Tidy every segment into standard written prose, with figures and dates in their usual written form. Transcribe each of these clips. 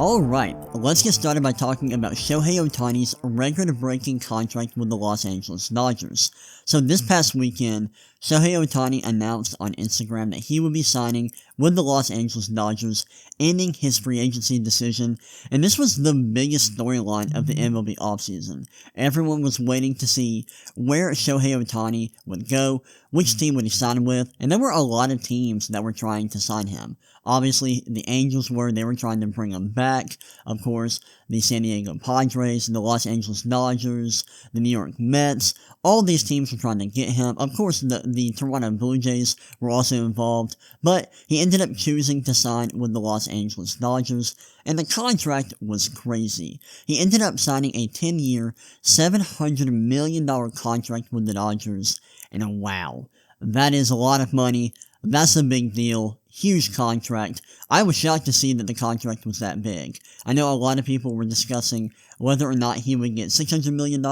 Alright, let's get started by talking about Shohei Ohtani's record-breaking contract with the Los Angeles Dodgers. So this past weekend, Shohei Ohtani announced on Instagram that he would be signing with the Los Angeles Dodgers, ending his free agency decision, and this was the biggest storyline of the MLB offseason. Everyone was waiting to see where Shohei Ohtani would go, which team would he sign with, and there were a lot of teams that were trying to sign him. Obviously, the Angels they were trying to bring him back. Of course, the San Diego Padres, the Los Angeles Dodgers, the New York Mets, all these teams were trying to get him. Of course, the Toronto Blue Jays were also involved, but he ended up choosing to sign with the Los Angeles Dodgers, and the contract was crazy. He ended up signing a 10-year, $700 million contract with the Dodgers, and wow, that is a lot of money. That's a big deal. Huge contract. I was shocked to see that the contract was that big. I know a lot of people were discussing whether or not he would get $600 million.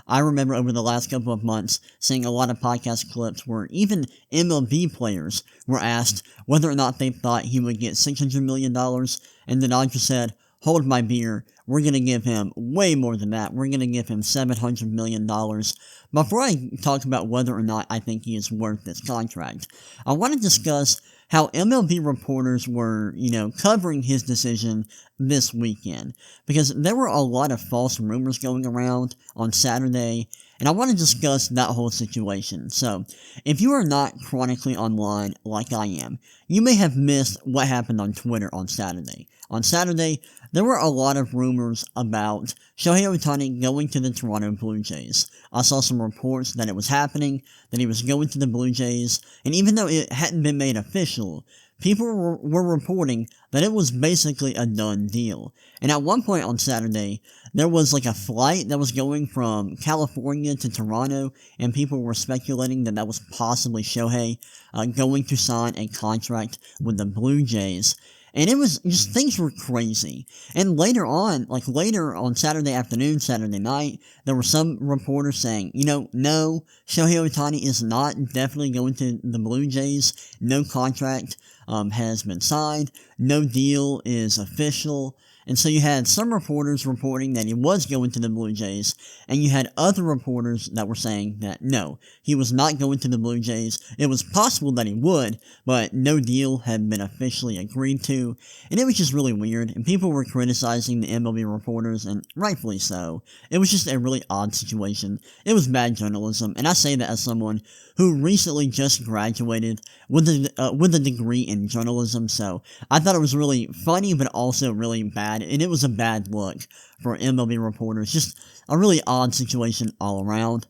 I remember over the last couple of months seeing a lot of podcast clips where even MLB players were asked whether or not they thought he would get $600 million, and the Dodgers said, "Hold my beer, we're going to give him way more than that. We're going to give him $700 million. Before I talk about whether or not I think he is worth this contract, I want to discuss how MLB reporters were, covering his decision this weekend, because there were a lot of false rumors going around on Saturday, and I want to discuss that whole situation. So, if you are not chronically online like I am, you may have missed what happened on Twitter on Saturday. On Saturday, there were a lot of rumors about Shohei Ohtani going to the Toronto Blue Jays. I saw some reports that it was happening, that he was going to the Blue Jays, and even though it hadn't been made official, people were reporting that it was basically a done deal. And at one point on Saturday, there was like a flight that was going from California to Toronto, and people were speculating that that was possibly Shohei going to sign a contract with the Blue Jays. And it was just, things were crazy. And later on Saturday afternoon, Saturday night, there were some reporters saying, no, Shohei Ohtani is not definitely going to the Blue Jays. No contract has been signed. No deal is official. And so you had some reporters reporting that he was going to the Blue Jays, and you had other reporters that were saying that no, he was not going to the Blue Jays. It was possible that he would, but no deal had been officially agreed to, and it was just really weird, and people were criticizing the MLB reporters, and rightfully so. It was just a really odd situation. It was bad journalism, and I say that as someone who recently just graduated with a degree in journalism, so I thought it was really funny, but also really bad, and it was a bad look for MLB reporters. Just a really odd situation all around.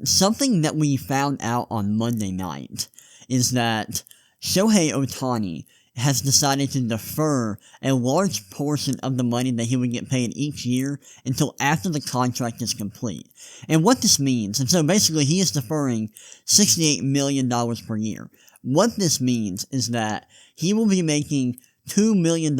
Something that we found out on Monday night is that Shohei Ohtani has decided to defer a large portion of the money that he would get paid each year until after the contract is complete. And what this means, and so basically he is deferring $68 million per year. What this means is that he will be making $2 million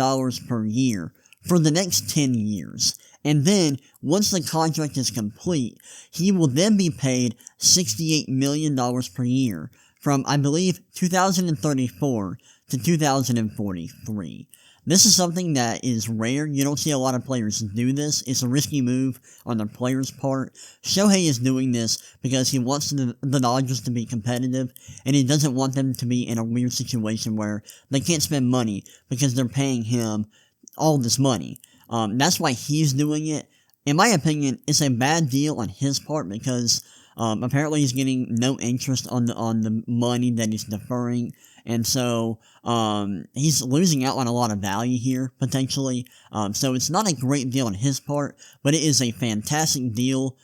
per year for the next 10 years. And then, once the contract is complete, he will then be paid $68 million per year from, I believe, 2034 to 2043. This is something that is rare. You don't see a lot of players do this. It's a risky move on the player's part. Shohei is doing this because he wants the Dodgers to be competitive, and he doesn't want them to be in a weird situation where they can't spend money because they're paying him all this money. That's why he's doing it. In my opinion, it's a bad deal on his part because apparently he's getting no interest on the money that he's deferring, and so he's losing out on a lot of value here, potentially. So it's not a great deal on his part, but it is a fantastic deal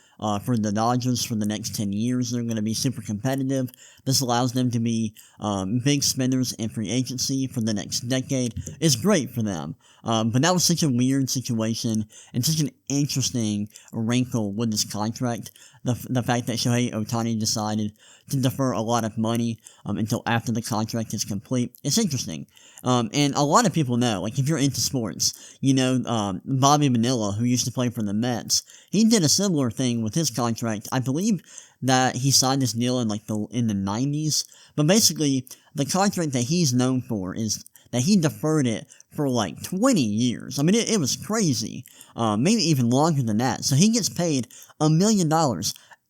for the Dodgers for the next 10 years. They're going to be super competitive. This allows them to be big spenders in free agency for the next decade. It's great for them. But that was such a weird situation and such an interesting wrinkle with this contract. The fact that Shohei Ohtani decided to defer a lot of money until after the contract is complete. It's interesting. And a lot of people know, like if you're into sports, Bobby Manila, who used to play for the Mets, he did a similar thing with his contract. I believe that he signed this deal in the 90s. But basically, the contract that he's known for is that he deferred it for like 20 years. I mean, it was crazy. Maybe even longer than that. So he gets paid $1 million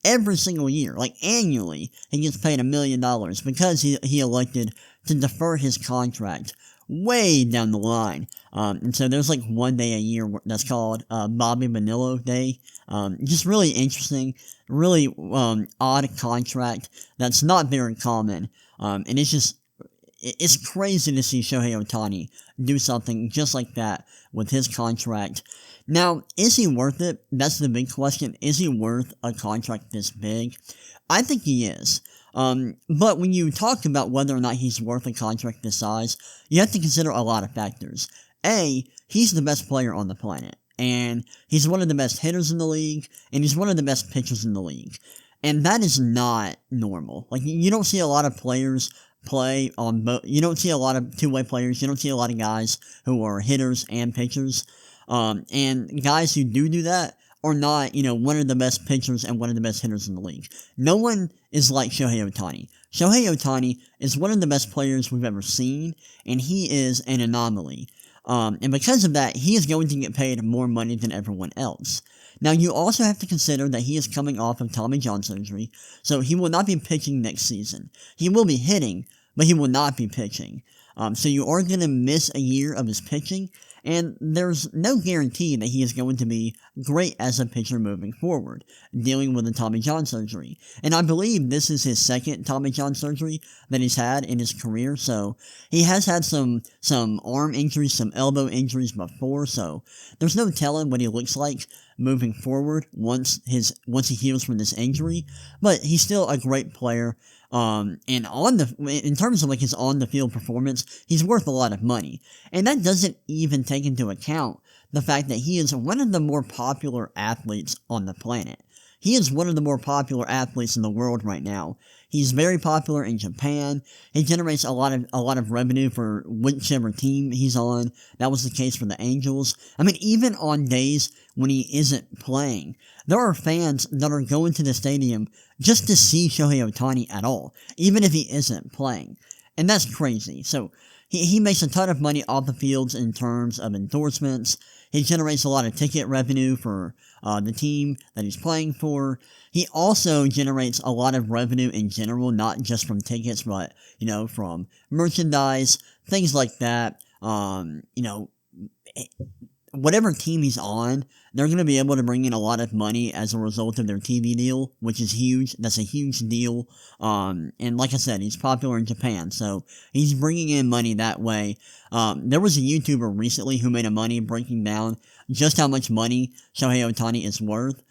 every single year, like annually. He gets paid $1 million because he elected to defer his contract way down the line. And so there's like one day a year that's called Bobby Bonillo Day. Just really interesting, really odd contract that's not very common. And it's crazy to see Shohei Ohtani do something just like that with his contract. Now, is he worth it? That's the big question. Is he worth a contract this big? I think he is. But when you talk about whether or not he's worth a contract this size, you have to consider a lot of factors. A, he's the best player on the planet, and he's one of the best hitters in the league, and he's one of the best pitchers in the league. And that is not normal. Like, you don't see a lot of players play on both. You don't see a lot of two-way players. You don't see a lot of guys who are hitters and pitchers. And guys who do that are not, one of the best pitchers and one of the best hitters in the league. No one is like Shohei Ohtani. Shohei Ohtani is one of the best players we've ever seen, and he is an anomaly. And because of that, he is going to get paid more money than everyone else. Now, you also have to consider that he is coming off of Tommy John surgery, so he will not be pitching next season. He will be hitting, but he will not be pitching. So you are going to miss a year of his pitching, and there's no guarantee that he is going to be great as a pitcher moving forward, dealing with the Tommy John surgery. And I believe this is his second Tommy John surgery that he's had in his career, so he has had some arm injuries, some elbow injuries before, so there's no telling what he looks like moving forward once he heals from this injury. But he's still a great player. And in terms of like his on the field performance, he's worth a lot of money. And that doesn't even take into account the fact that he is one of the more popular athletes on the planet. He is one of the more popular athletes in the world right now. He's very popular in Japan. He generates a lot of revenue for whichever team he's on. That was the case for the Angels. I mean, even on days when he isn't playing, there are fans that are going to the stadium just to see Shohei Ohtani at all, even if he isn't playing. And that's crazy. So he makes a ton of money off the fields in terms of endorsements. He generates a lot of ticket revenue for the team that he's playing for. He also generates a lot of revenue in general, not just from tickets, but, from merchandise, things like that. Whatever team he's on, they're going to be able to bring in a lot of money as a result of their TV deal, which is huge. That's a huge deal. And like I said, he's popular in Japan, so he's bringing in money that way. There was a YouTuber recently who made a money breaking down just how much money Shohei Ohtani is worth.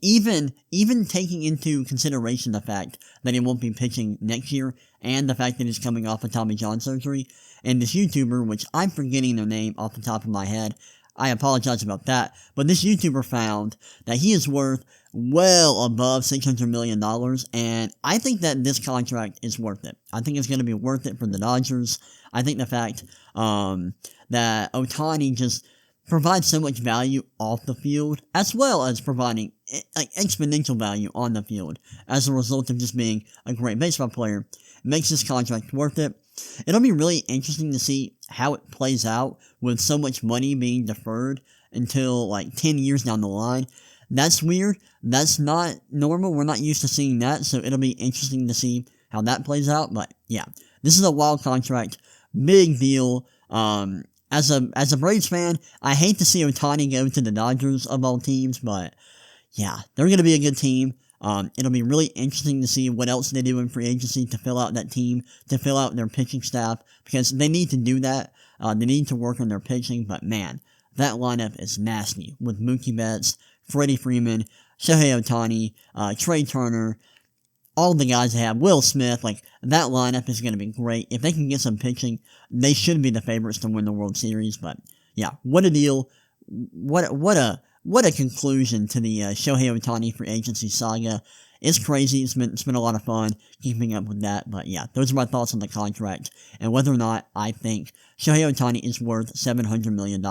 Even taking into consideration the fact that he won't be pitching next year and the fact that he's coming off of Tommy John surgery. And this YouTuber, which I'm forgetting their name off the top of my head, I apologize about that, but this YouTuber found that he is worth well above $600 million, and I think that this contract is worth it. I think it's going to be worth it for the Dodgers. I think the fact that Ohtani just provides so much value off the field, as well as providing exponential value on the field, as a result of just being a great baseball player, makes this contract worth it. It'll be really interesting to see how it plays out with so much money being deferred until like 10 years down the line. That's weird. That's not normal. We're not used to seeing that, so it'll be interesting to see how that plays out. But yeah, this is a wild contract. Big deal. As a Braves fan, I hate to see Ohtani go to the Dodgers of all teams, but yeah, they're going to be a good team. It'll be really interesting to see what else they do in free agency to fill out that team, to fill out their pitching staff, because they need to do that. They need to work on their pitching, but man, that lineup is nasty with Mookie Betts, Freddie Freeman, Shohei Ohtani, Trey Turner, all the guys they have, Will Smith. Like, that lineup is going to be great. If they can get some pitching, they should be the favorites to win the World Series, but yeah, what a deal. What a conclusion to the Shohei Ohtani free agency saga. It's crazy. It's been a lot of fun keeping up with that. But yeah, those are my thoughts on the contract and whether or not I think Shohei Ohtani is worth $700 million.